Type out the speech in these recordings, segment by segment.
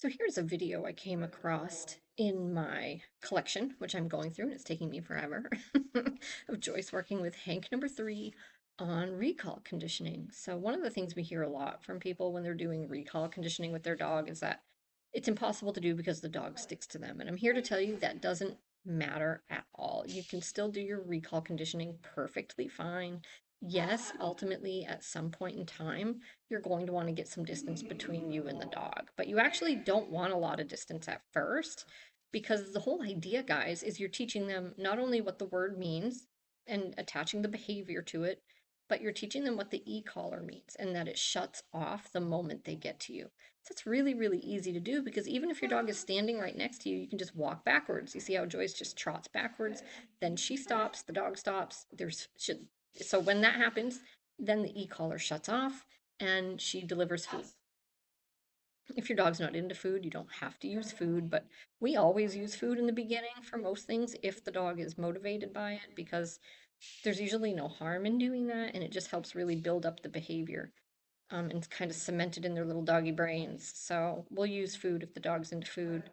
So here's a video I came across in my collection, which I'm going through, and it's taking me forever, of Joyce working with Hank number 3 on recall conditioning. So one of the things we hear a lot from people when they're doing recall conditioning with their dog is that it's impossible to do because the dog sticks to them. And I'm here to tell you that doesn't matter at all. You can still do your recall conditioning perfectly fine. Yes, ultimately, at some point in time, you're going to want to get some distance between you and the dog. But you actually don't want a lot of distance at first because the whole idea, guys, is you're teaching them not only what the word means and attaching the behavior to it, but you're teaching them what the e-collar means and that it shuts off the moment they get to you. So it's really, really easy to do because even if your dog is standing right next to you, you can just walk backwards. You see how Joyce just trots backwards, then she stops, the dog stops. So when that happens, then the e-collar shuts off and she delivers food. If your dog's not into food, you don't have to use food, but we always use food in the beginning for most things if the dog is motivated by it because there's usually no harm in doing that and it just helps really build up the behavior and kind of cement it in their little doggy brains. So we'll use food if the dog's into food.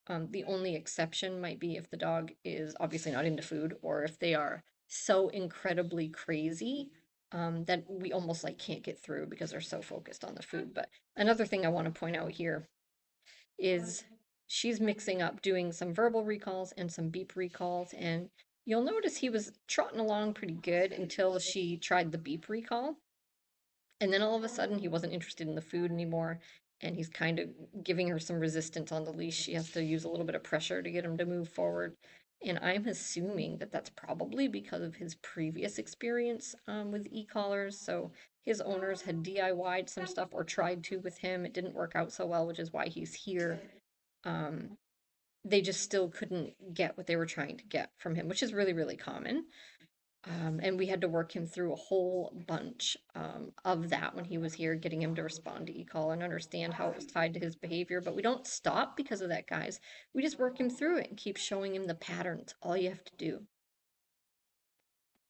The only exception might be if the dog is obviously not into food or if they are so incredibly crazy that we almost like can't get through because they're so focused on the food. But another thing I want to point out here is she's mixing up doing some verbal recalls and some beep recalls. And you'll notice he was trotting along pretty good until she tried the beep recall. And then all of a sudden, he wasn't interested in the food anymore. And he's kind of giving her some resistance on the leash. She has to use a little bit of pressure to get him to move forward. And I'm assuming that that's probably because of his previous experience with e-collars. So his owners had DIY'd some stuff or tried to with him. It didn't work out so well, which is why he's here. Um, they just still couldn't get what they were trying to get from him, which is really, really common. And we had to work him through a whole bunch of that when he was here, getting him to respond to e-call and understand how it was tied to his behavior. But we don't stop because of that, guys. We just work him through it and keep showing him the patterns. All you have to do.